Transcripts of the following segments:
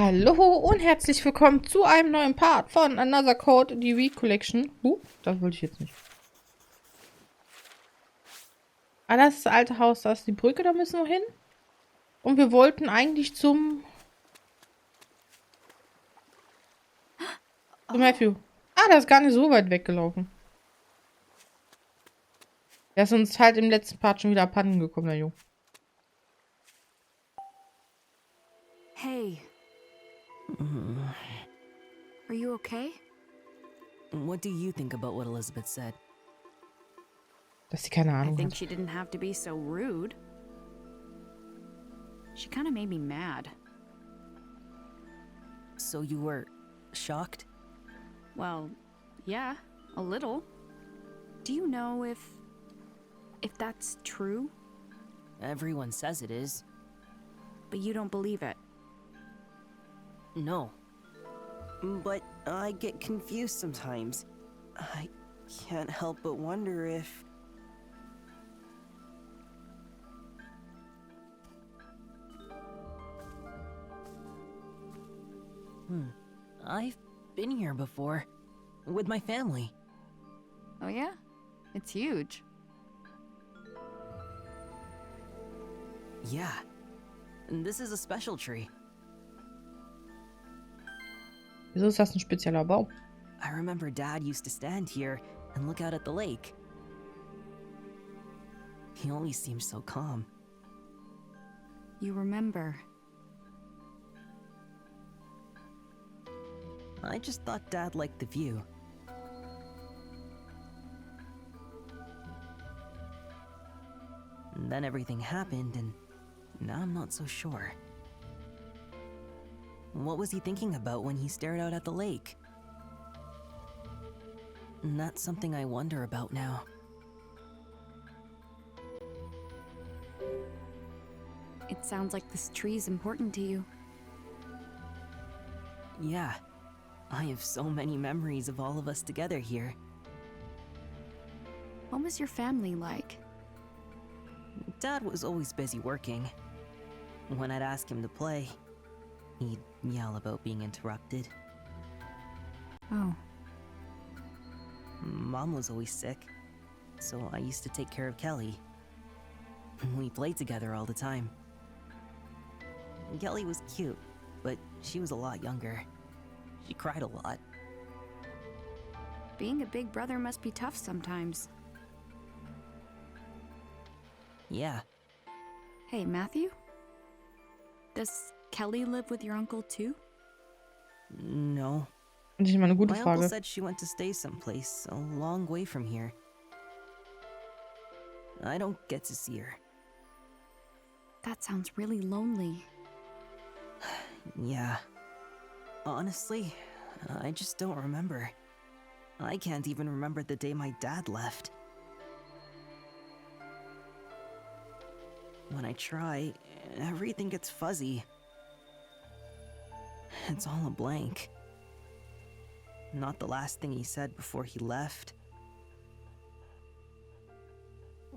Hallo und herzlich willkommen zu einem neuen Part von Another Code, die Recollection. Das wollte ich jetzt nicht. Ah, das ist das alte Haus, da ist die Brücke, da müssen wir hin. Und wir wollten eigentlich zum Matthew. Ah, der ist gar nicht so weit weggelaufen. Der ist uns halt im letzten Part schon wieder abhanden gekommen, der Junge. Hey. Are you okay? What do you think about what Elizabeth said? Dass sie keine I Ahnung think hat. she didn't have to be so rude. She kind of made me mad. So you were shocked? Well, yeah, a little. Do you know if that's true? Everyone says it is. But you don't believe it. No. But I get confused sometimes. I can't help but wonder if... I've been here before. With my family. Oh yeah? It's huge. Yeah. And this is a special tree. Wieso ist das ein spezieller Baum? I remember Dad used to stand here and look out at the lake. He always seemed so calm. You remember. I just thought Dad liked the view. And then everything happened, and now I'm not so sure. What was he thinking about when he stared out at the lake? And that's something I wonder about now. It sounds like this tree's important to you. Yeah, I have so many memories of all of us together here. What was your family like? Dad was always busy working. When I'd ask him to play, he'd yell about being interrupted. Oh. Mom was always sick, so I used to take care of Kelly. We played together all the time. Kelly was cute, but she was a lot younger. She cried a lot. Being a big brother must be tough sometimes. Yeah. Hey, Matthew? Does Kelly live with your uncle too? No. Das ist mal eine gute My uncle Frage. said she went to stay someplace a long way from here. I don't get to see her. That sounds really lonely. Yeah. Honestly, I just don't remember. I can't even remember the day my dad left. When I try, everything gets fuzzy. It's all a blank. Not the last thing he said before he left.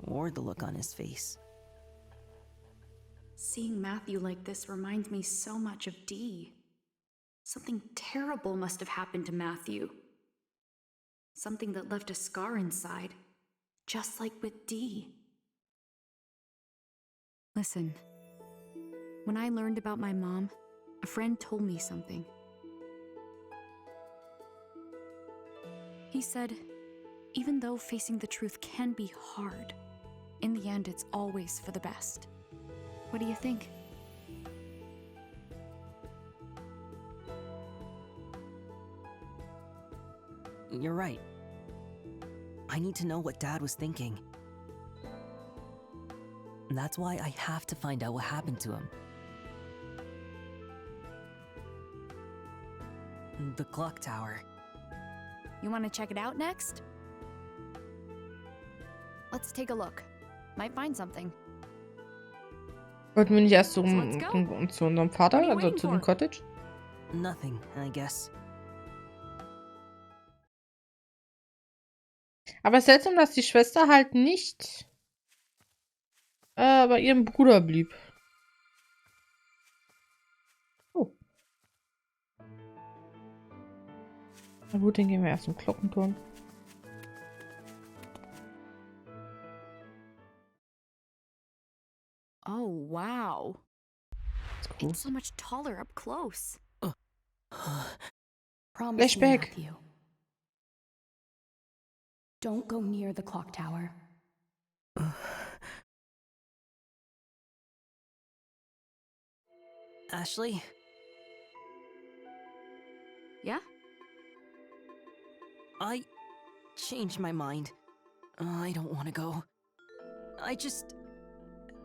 Or the look on his face. Seeing Matthew like this reminds me so much of Dee. Something terrible must have happened to Matthew. Something that left a scar inside, just like with Dee. Listen, when I learned about my mom, a friend told me something. He said, even though facing the truth can be hard, in the end it's always for the best. What do you think? You're right. I need to know what Dad was thinking. That's why I have to find out what happened to him. The clock tower. You want to check it out next? Let's take a look. Might find something. Wollten wir nicht erst So let's go. zu unserem Vater, What are you also waiting zu dem for? Cottage? Nothing, I guess. Aber es ist seltsam, dass die Schwester halt nicht bei ihrem Bruder blieb. Oh. Na gut, dann gehen wir erst zum Glockenturm. Oh, wow. Ist It's groß. so much taller up close. Promise me, Flashback. Matthew. Don't go near the clock tower. Ashley? Yeah? I changed my mind. I don't want to go. I just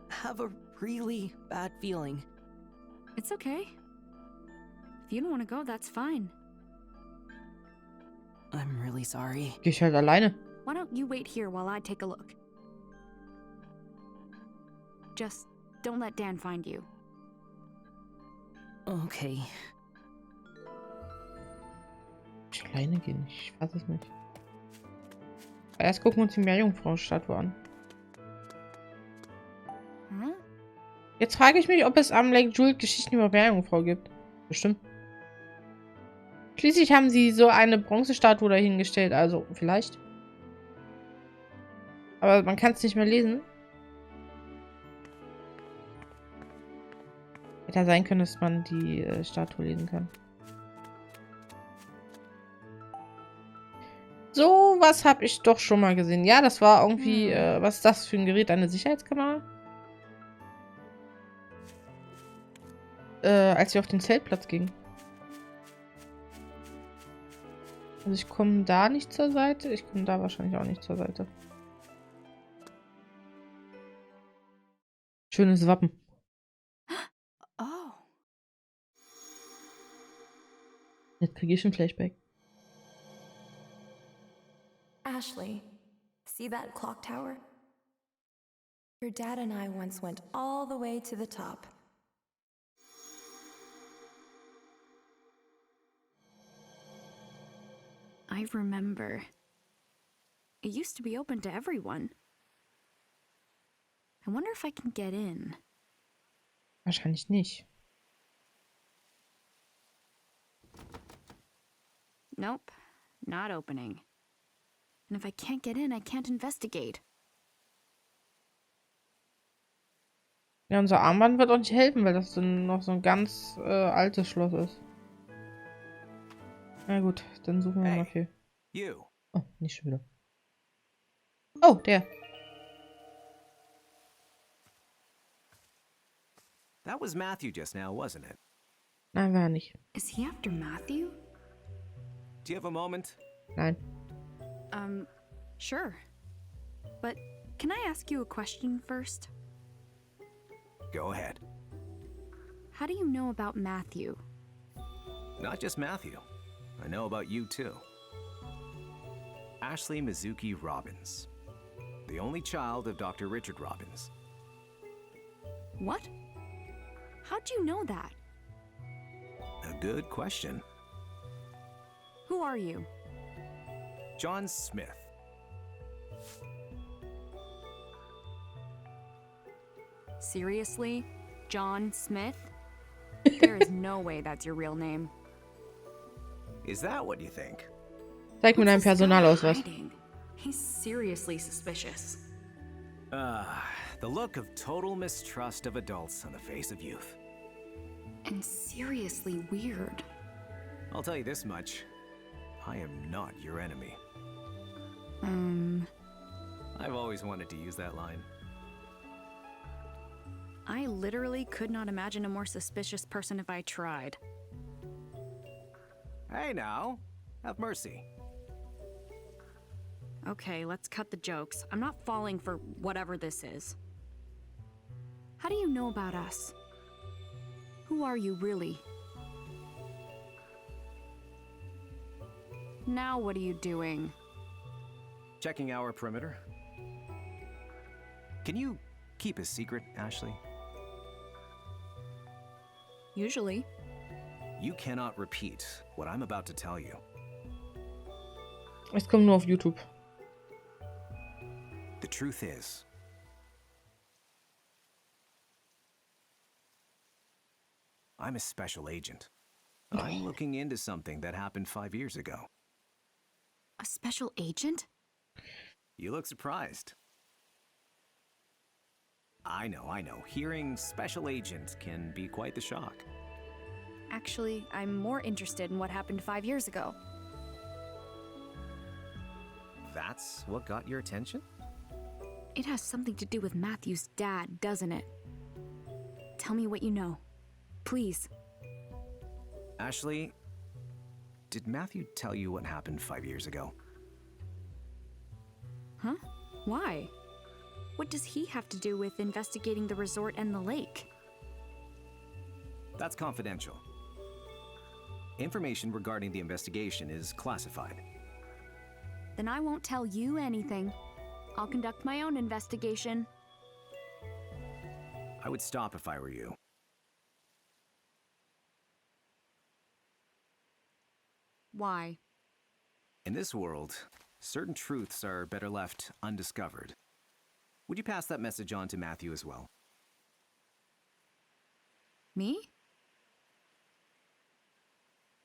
have a really bad feeling. It's okay. If you don't want to go, that's fine. I'm really sorry. Geh ich halt alleine. Why don't you wait here while I take a look? Just don't let Dan find you. Okay. Ich alleine gehen. Ich weiß es nicht. Aber erst gucken wir uns die Meerjungfrau-Statue an. Huh? Jetzt frage ich mich, ob es am Lake Jewel Geschichten über Meerjungfrau gibt. Bestimmt. Schließlich haben sie so eine Bronzestatue dahingestellt, also vielleicht. Aber man kann es nicht mehr lesen. Hätte ja sein können, dass man die Statue lesen kann. So was habe ich doch schon mal gesehen. Ja, das war irgendwie, was ist das für ein Gerät? Eine Sicherheitskamera? Als wir auf den Zeltplatz gingen. Also ich komme da nicht zur Seite. Ich komme da wahrscheinlich auch nicht zur Seite. Schönes Wappen. Oh. Jetzt kriege ich ein Flashback. Ashley, see that clock tower? Your dad and I once went all the way to the top. I remember. It used to be open to everyone. I wonder if I can get in. Wahrscheinlich nicht. Nope, not opening. And if I can't get in, I can't investigate. Ja, unser Armband wird auch nicht helfen, weil das noch so ein ganz altes Schloss ist. Na gut, dann suchen wir mal viel. You. Oh, nicht schon wieder. Oh, der. That was Matthew just now, wasn't it? Nein, war er nicht. Is he after Matthew? Do you have a moment? Nein. Sure. But can I ask you a question first? Go ahead. How do you know about Matthew? Not just Matthew. I know about you too. Ashley Mizuki Robbins. The only child of Dr. Richard Robbins. What? How'd you know that? A good question. Who are you? John Smith. Seriously? John Smith? There is no way that's your real name. Is that what you think? Zeig mir deinen What's this guy Personalausweis. hiding? He's seriously suspicious. The look of total mistrust of adults on the face of youth. And seriously weird. I'll tell you this much. I am not your enemy. I've always wanted to use that line. I literally could not imagine a more suspicious person if I tried. Hey now, have mercy. Okay, let's cut the jokes. I'm not falling for whatever this is. How do you know about us? Who are you really? Now what are you doing? Checking our perimeter. Can you keep a secret, Ashley? Usually. You cannot repeat what I'm about to tell you. Es kommt nur auf YouTube. The truth is, I'm a special agent. I'm looking into something that happened 5 years ago. A special agent? You look surprised. I know. Hearing special agent can be quite the shock. Actually, I'm more interested in what happened 5 years ago. That's what got your attention? It has something to do with Matthew's dad, doesn't it? Tell me what you know. Please. Ashley, did Matthew tell you what happened 5 years ago? Huh? Why? What does he have to do with investigating the resort and the lake? That's confidential. Information regarding the investigation is classified. Then I won't tell you anything. I'll conduct my own investigation. I would stop if I were you. Why? In this world, certain truths are better left undiscovered. Would you pass that message on to Matthew as well? Me?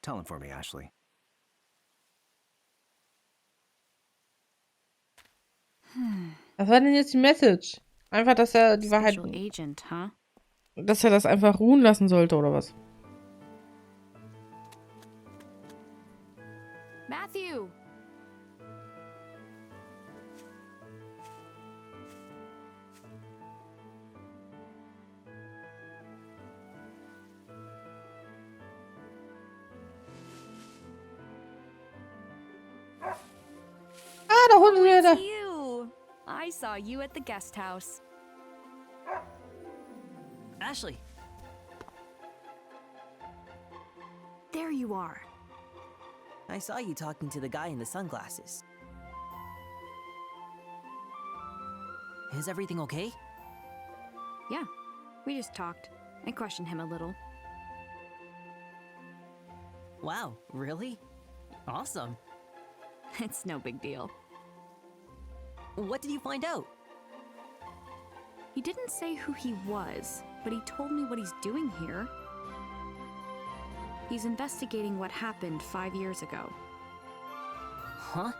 Tell him for me, Ashley. Was war denn jetzt die Message? Einfach, dass er die Wahrheit, Special agent, huh? dass er das einfach ruhen lassen sollte, oder was? Matthew! Ah, da Hund wieder. It's you! I saw you at the guest house. Ashley, There you are. I saw you talking to the guy in the sunglasses. Is everything okay? Yeah, we just talked. I questioned him a little. Wow, really? Awesome. It's no big deal. What did you find out? He didn't say who he was, but he told me what he's doing here. He's investigating what happened 5 years ago. Huh?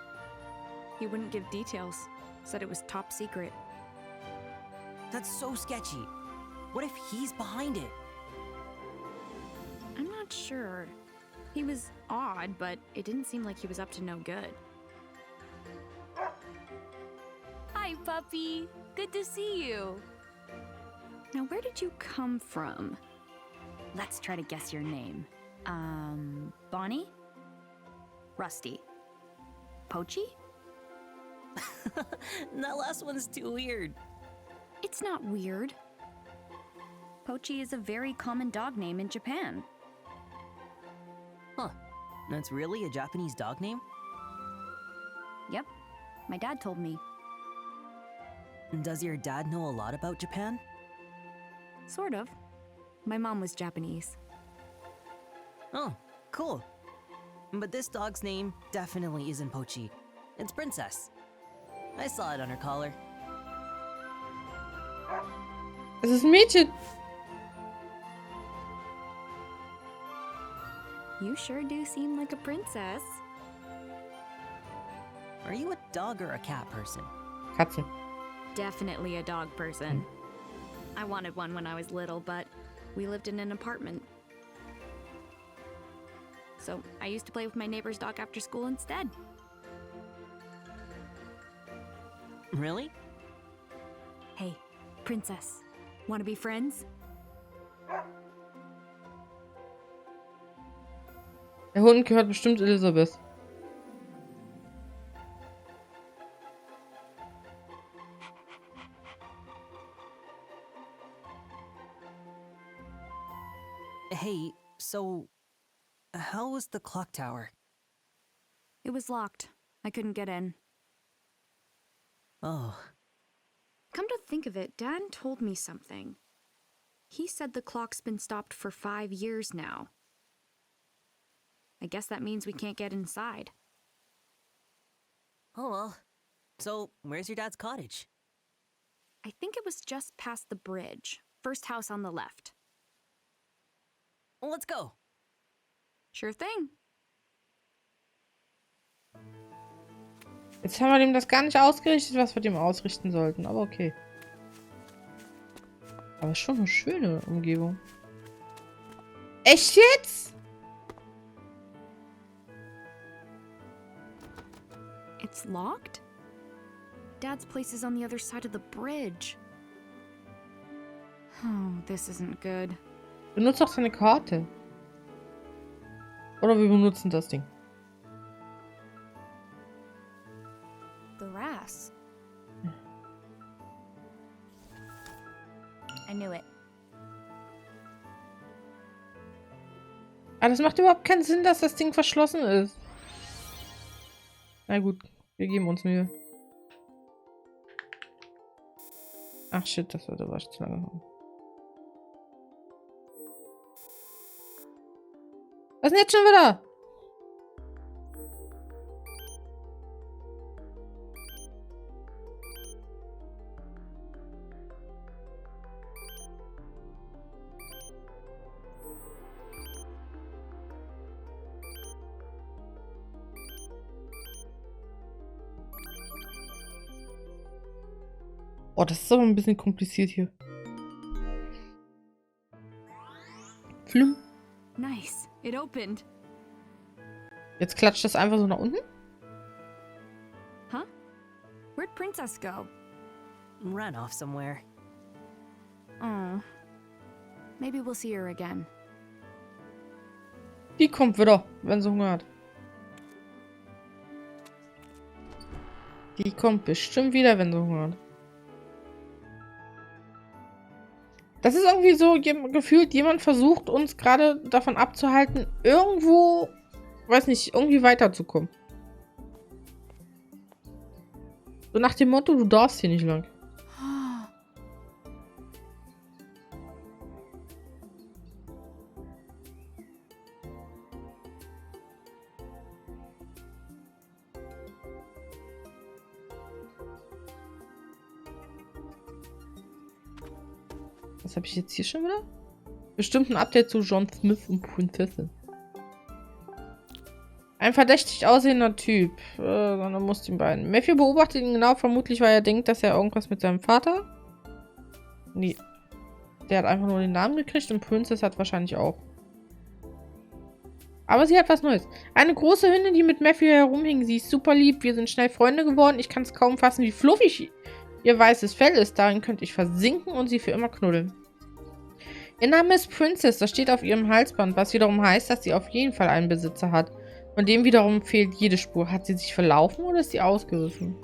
He wouldn't give details, said it was top secret. That's so sketchy. What if he's behind it? I'm not sure. He was odd, but it didn't seem like he was up to no good. Hi, puppy. Good to see you. Now, where did you come from? Let's try to guess your name. Bonnie? Rusty? Pochi? That last one's too weird. It's not weird. Pochi is a very common dog name in Japan. Huh. That's really a Japanese dog name? Yep, my dad told me. Does your dad know a lot about Japan? Sort of. My mom was Japanese. Oh, cool. But this dog's name definitely isn't Pochi. It's Princess. I saw it on her collar. Es ist ein Mädchen. You sure do seem like a princess. Are you a dog or a cat person? Katze. Definitely a dog person. I wanted one when I was little, but we lived in an apartment. So I used to play with my neighbor's dog after school instead. Really? Hey, princess. Wanna be friends? Der Hund gehört bestimmt Elisabeth. Hey, so how was the clock tower? It was locked. I couldn't get in. Oh, Come to think of it, Dan told me something. He said the clock's been stopped for 5 years now. I guess that means we can't get inside. oh well. So, where's your dad's cottage? I think it was just past the bridge. First house on the left. Let's go. Sure thing. Jetzt haben wir dem das gar nicht ausgerichtet, was wir dem ausrichten sollten. Aber okay. Aber schon eine schöne Umgebung. Echt jetzt? It's locked? Dad's place is on the other side of the bridge. Oh, this isn't good. Benutzt doch seine Karte. Oder wir benutzen das Ding. The RAS. I knew it. Aber das macht überhaupt keinen Sinn, dass das Ding verschlossen ist. Na gut, wir geben uns Mühe. Ach shit, das würde was zu lange haben. Was ist denn jetzt schon wieder? Oh, das ist aber ein bisschen kompliziert hier. Flum. Nice. It opened. Jetzt klatscht das einfach so nach unten? Huh? Where'd Princess go? Ran off somewhere. Oh. Maybe we'll see her again. Die kommt wieder, wenn sie Hunger hat. Die kommt bestimmt wieder, wenn sie Hunger hat. Das ist irgendwie so gefühlt, jemand versucht uns gerade davon abzuhalten, irgendwo, weiß nicht, irgendwie weiterzukommen. So nach dem Motto, du darfst hier nicht lang. Was habe ich jetzt hier schon wieder? Bestimmt ein Update zu John Smith und Prinzessin. Ein verdächtig aussehender Typ. Dann muss den beiden. Matthew beobachtet ihn genau, vermutlich, weil er denkt, dass er irgendwas mit seinem Vater. Nee. Der hat einfach nur den Namen gekriegt und Princess hat wahrscheinlich auch. Aber sie hat was Neues. Eine große Hündin, die mit Matthew herumhing. Sie ist super lieb. Wir sind schnell Freunde geworden. Ich kann es kaum fassen, wie fluffig ihr weißes Fell ist. Darin könnte ich versinken und sie für immer knuddeln. Ihr Name ist Princess. Das steht auf ihrem Halsband, was wiederum heißt, dass sie auf jeden Fall einen Besitzer hat. Von dem wiederum fehlt jede Spur. Hat sie sich verlaufen oder ist sie ausgerissen?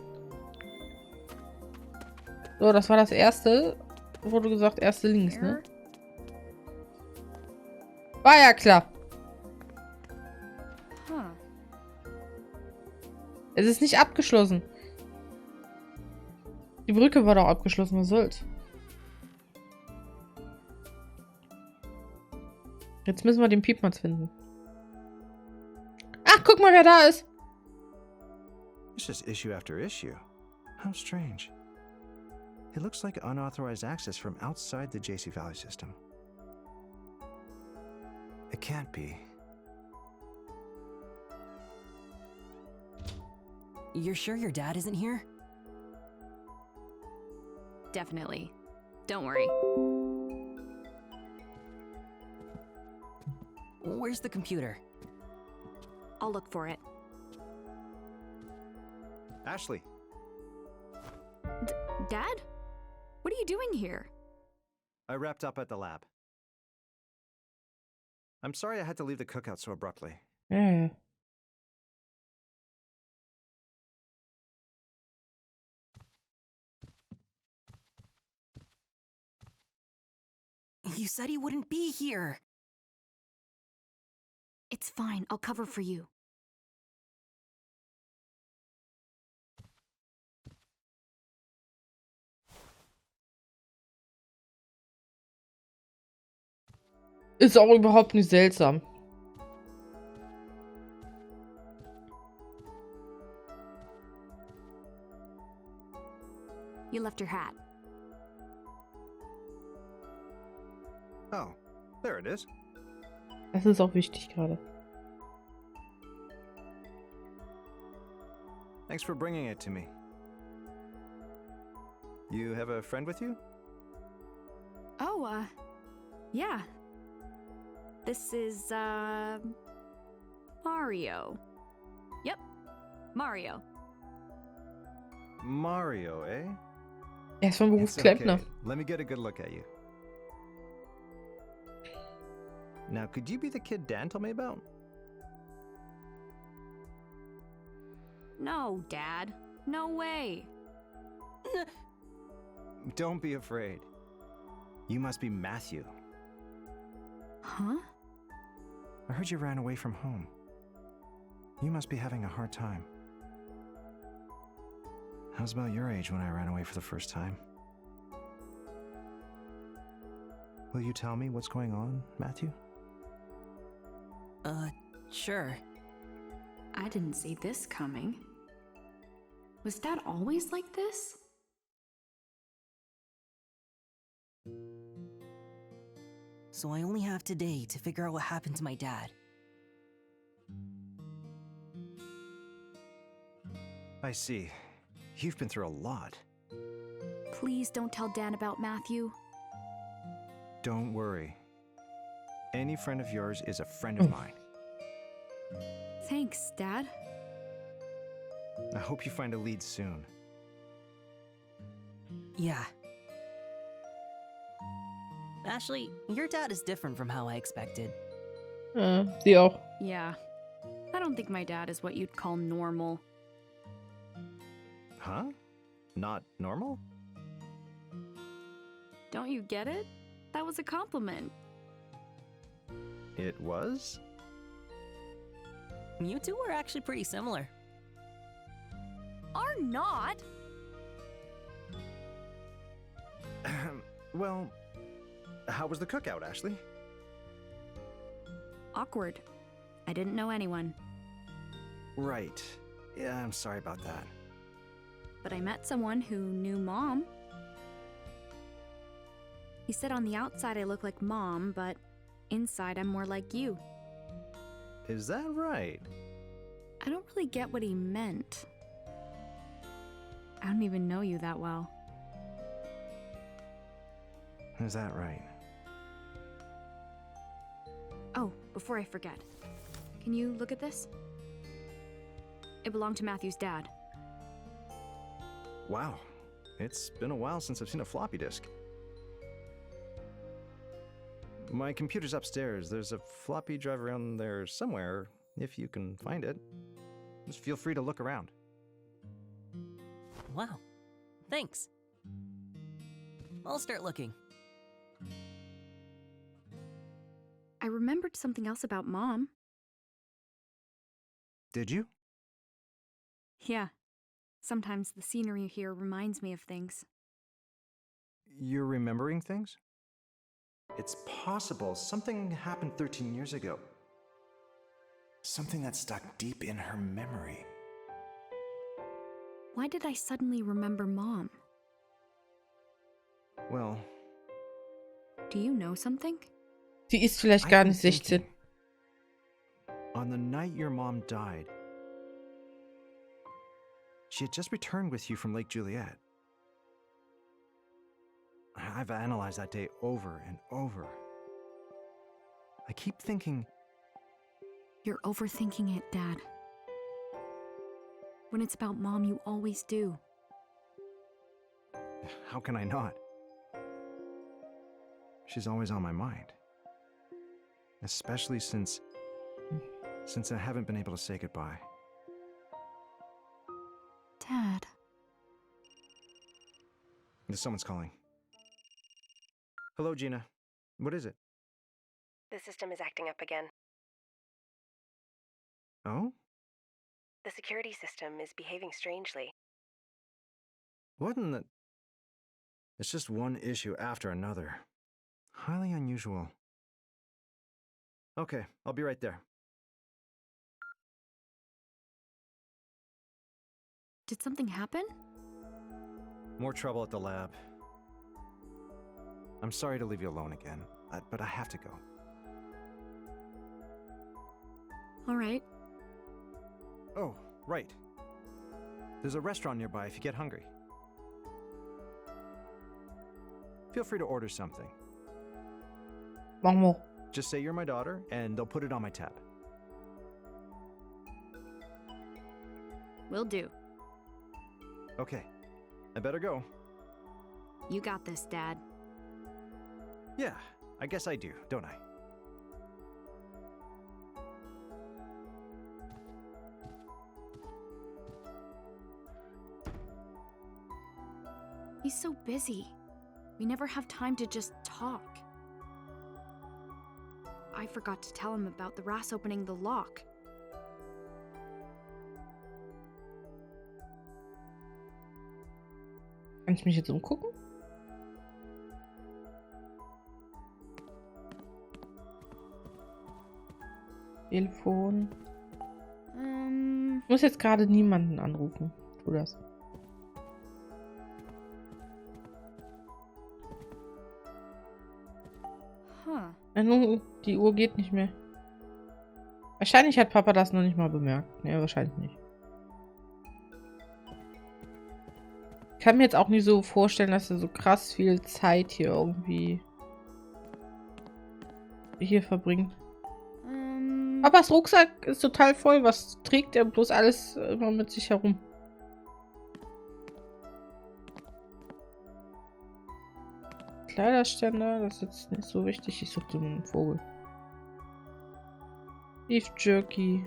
So, das war das erste. Wurde gesagt, erste links, ne? War ja klar. Huh. Es ist nicht abgeschlossen. Die Brücke war doch abgeschlossen, was soll's? Jetzt müssen wir den Piepmatz finden. Ach, guck mal, wer da ist. It's just issue after issue. How strange. It looks like unauthorized access from outside the JC Valley system. It can't be. You're sure your dad isn't here? Definitely. Don't worry. Where's the computer? I'll look for it. Ashley, Dad? What are you doing here? I wrapped up at the lab. I'm sorry I had to leave the cookout so abruptly. Ja. You said he wouldn't be here. It's fine. I'll cover for you. Ist auch überhaupt nicht seltsam. You left your hat. Oh, there it is. Das ist auch wichtig gerade. Thanks for bringing it to me. You have a friend with you? Oh, yeah. This is, Mario. Yep, Mario. Mario, eh? Er ist vom It's Beruf Klempner. okay. Let me get a good look at you. Now, could you be the kid Dan told me about? No, Dad. No way. Don't be afraid. You must be Matthew. Huh? I heard you ran away from home. You must be having a hard time. I was about your age when I ran away for the first time. Will you tell me what's going on, Matthew? Sure. I didn't see this coming. Was Dad always like this? So I only have today to figure out what happened to my dad. I see. You've been through a lot. Please don't tell Dan about Matthew. Don't worry. Any friend of yours is a friend of mine. Thanks, Dad. I hope you find a lead soon. Yeah. Ashley, your dad is different from how I expected. Sie auch. Yeah. I don't think my dad is what you'd call normal. Huh? Not normal? Don't you get it? That was a compliment. It was? You two were actually pretty similar. Are not. Well, how was the cookout, Ashley? Awkward. I didn't know anyone, Right. Yeah, I'm sorry about that. but I met someone who knew Mom. He said on the outside I look like Mom, but inside I'm more like you. Is that right? I don't really get what he meant. I don't even know you that well. Is that right? Oh, before I forget, can you look at this? It belonged to Matthew's dad. Wow. It's been a while since I've seen a floppy disk. My computer's upstairs. There's a floppy drive around there somewhere, if you can find it. Just feel free to look around. Wow. Thanks. I'll start looking. I remembered something else about Mom. Did you? Yeah. Sometimes the scenery here reminds me of things. You're remembering things? It's possible something happened 13 years ago. Something that stuck deep in her memory. Why did I suddenly remember Mom? Well, Do you know something? Sie ist vielleicht I've gar been nicht 16. thinking, on the night your mom died, she had just returned with you from Lake Juliet. I've analyzed that day over and over. I keep thinking, You're overthinking it, Dad. When it's about Mom, you always do. how can I not? She's always on my mind. Especially since I haven't been able to say goodbye. Dad. Someone's calling. Hello, Gina. What is it? The system is acting up again. Oh? The security system is behaving strangely. What in the... It's just one issue after another. Highly unusual. Okay, I'll be right there. Did something happen? More trouble at the lab. I'm sorry to leave you alone again, but I have to go. All right. Oh, right. There's a restaurant nearby if you get hungry. Feel free to order something. Machen wir. Just say you're my daughter, and they'll put it on my tab. Will do. Okay. I better go. You got this, Dad. Yeah, I guess I do, don't I? He's so busy. We never have time to just talk. I forgot to tell him about the Ras opening the lock. Kann ich mich jetzt umgucken? Telefon. Ich muss jetzt gerade niemanden anrufen. Tu das. Huh. Ja, nun, die Uhr geht nicht mehr. Wahrscheinlich hat Papa das noch nicht mal bemerkt. Ne, wahrscheinlich nicht. Ich kann mir jetzt auch nicht so vorstellen, dass er so krass viel Zeit hier irgendwie hier verbringt. Papas Rucksack ist total voll. Was trägt er bloß alles immer mit sich herum? Kleiderständer, das ist jetzt nicht so wichtig. Ich suche so einen Vogel. Beef Jerky.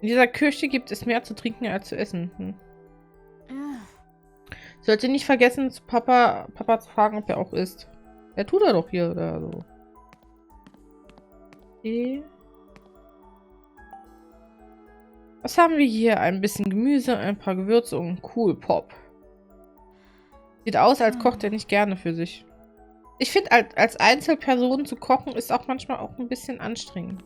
In dieser Küche gibt es mehr zu trinken als zu essen. Sollte nicht vergessen, zu Papa zu fragen, ob er auch isst. Er tut er doch hier oder so. Okay. Was haben wir hier? Ein bisschen Gemüse, ein paar Gewürze und Cool Pop. Sieht aus, als kocht er nicht gerne für sich. Ich finde, als Einzelperson zu kochen ist auch manchmal auch ein bisschen anstrengend.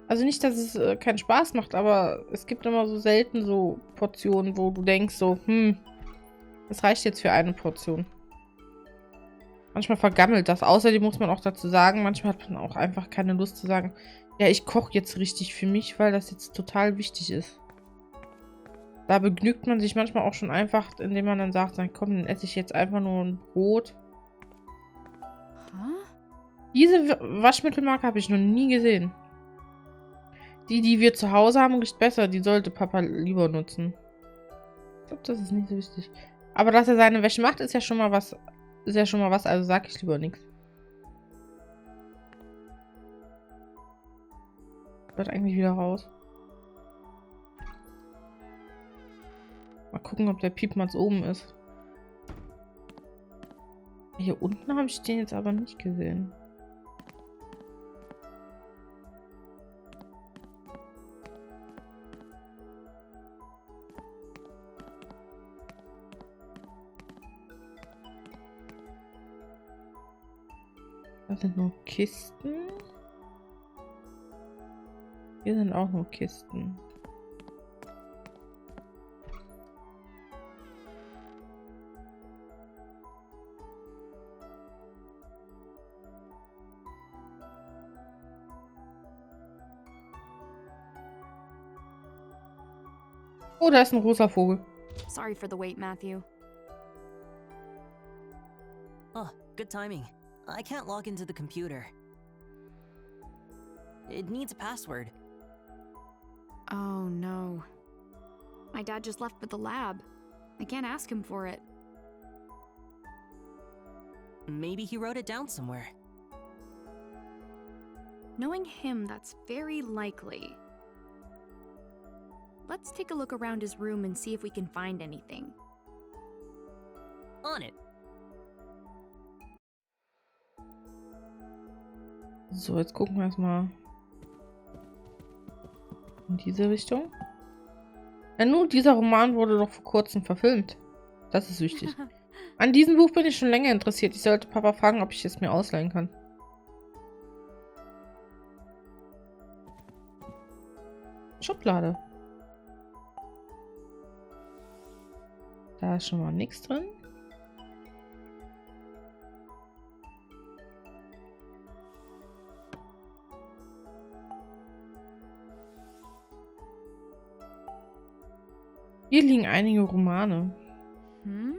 Also nicht, dass es keinen Spaß macht, aber es gibt immer so selten so Portionen, wo du denkst so, das reicht jetzt für eine Portion. Manchmal vergammelt das. Außerdem muss man auch dazu sagen, manchmal hat man auch einfach keine Lust zu sagen, ja, ich koche jetzt richtig für mich, weil das jetzt total wichtig ist. Da begnügt man sich manchmal auch schon einfach, indem man dann sagt, dann komm, dann esse ich jetzt einfach nur ein Brot. Diese Waschmittelmarke habe ich noch nie gesehen. Die wir zu Hause haben, riecht besser. Die sollte Papa lieber nutzen. Ich glaube, das ist nicht so wichtig. Aber dass er seine Wäsche macht, ist ja schon mal was. Also sag ich lieber nichts. Wird eigentlich wieder raus. Mal gucken, ob der Piepmatz oben ist. Hier unten habe ich den jetzt aber nicht gesehen. Das sind nur Kisten. Hier sind auch nur Kisten. Oh, da ist ein rosa Vogel. Sorry for the wait, Matthew. Oh, good timing. I can't log into the computer. It needs a password. Oh no. My dad just left for the lab. I can't ask him for it. Maybe he wrote it down somewhere. Knowing him, that's very likely. Let's take a look around his room and see if we can find anything. On it. So, jetzt gucken wir erstmal in diese Richtung. Ja, nun, dieser Roman wurde doch vor kurzem verfilmt. Das ist wichtig. An diesem Buch bin ich schon länger interessiert. Ich sollte Papa fragen, ob ich es mir ausleihen kann. Schublade. Da ist schon mal nichts drin. Hier liegen einige Romane. Hmm?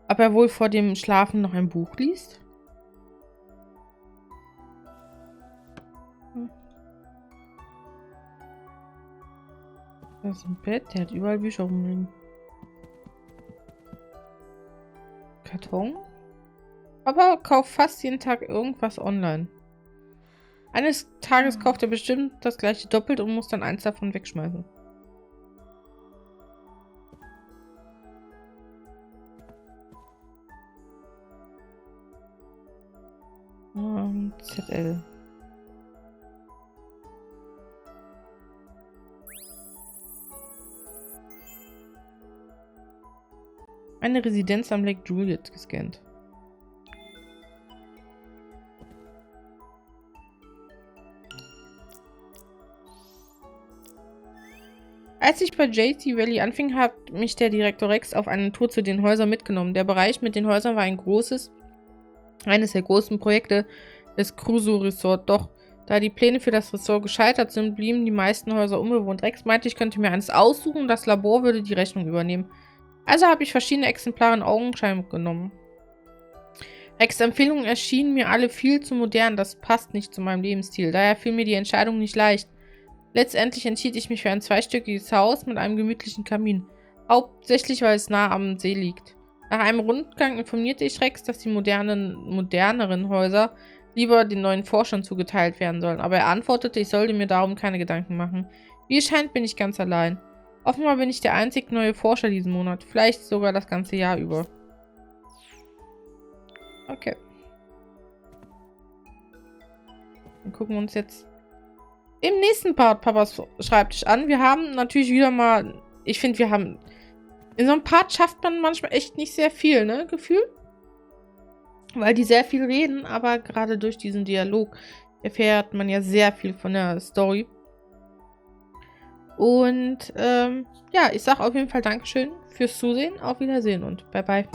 Ob er wohl vor dem Schlafen noch ein Buch liest? Das ist ein Bett, der hat überall Bücher rumliegen. Karton? Aber kauft fast jeden Tag irgendwas online. Eines Tages kauft er bestimmt das gleiche doppelt und muss dann eins davon wegschmeißen. ZL. Eine Residenz am Lake Juliet gescannt. Als ich bei JC Valley anfing, hat mich der Direktor Rex auf eine Tour zu den Häusern mitgenommen. Der Bereich mit den Häusern war eines der großen Projekte des Crusoe Resort. Doch da die Pläne für das Resort gescheitert sind, blieben die meisten Häuser unbewohnt. Rex meinte, ich könnte mir eines aussuchen und das Labor würde die Rechnung übernehmen. Also habe ich verschiedene Exemplare in Augenschein genommen. Rex' Empfehlungen erschienen mir alle viel zu modern. Das passt nicht zu meinem Lebensstil. Daher fiel mir die Entscheidung nicht leicht. Letztendlich entschied ich mich für ein zweistöckiges Haus mit einem gemütlichen Kamin. Hauptsächlich, weil es nah am See liegt. Nach einem Rundgang informierte ich Rex, dass die moderneren Häuser lieber den neuen Forschern zugeteilt werden sollen. Aber er antwortete, ich sollte mir darum keine Gedanken machen. Wie es scheint, bin ich ganz allein. Offenbar bin ich der einzig neue Forscher diesen Monat. Vielleicht sogar das ganze Jahr über. Okay. Dann gucken wir uns jetzt im nächsten Part Papas Schreibtisch an. Wir haben natürlich wieder mal... Ich finde, wir haben... In so einem Part schafft man manchmal echt nicht sehr viel, ne? Gefühl? Weil die sehr viel reden, aber gerade durch diesen Dialog erfährt man ja sehr viel von der Story. Und, ja, ich sag auf jeden Fall Dankeschön fürs Zusehen. Auf Wiedersehen und bye bye.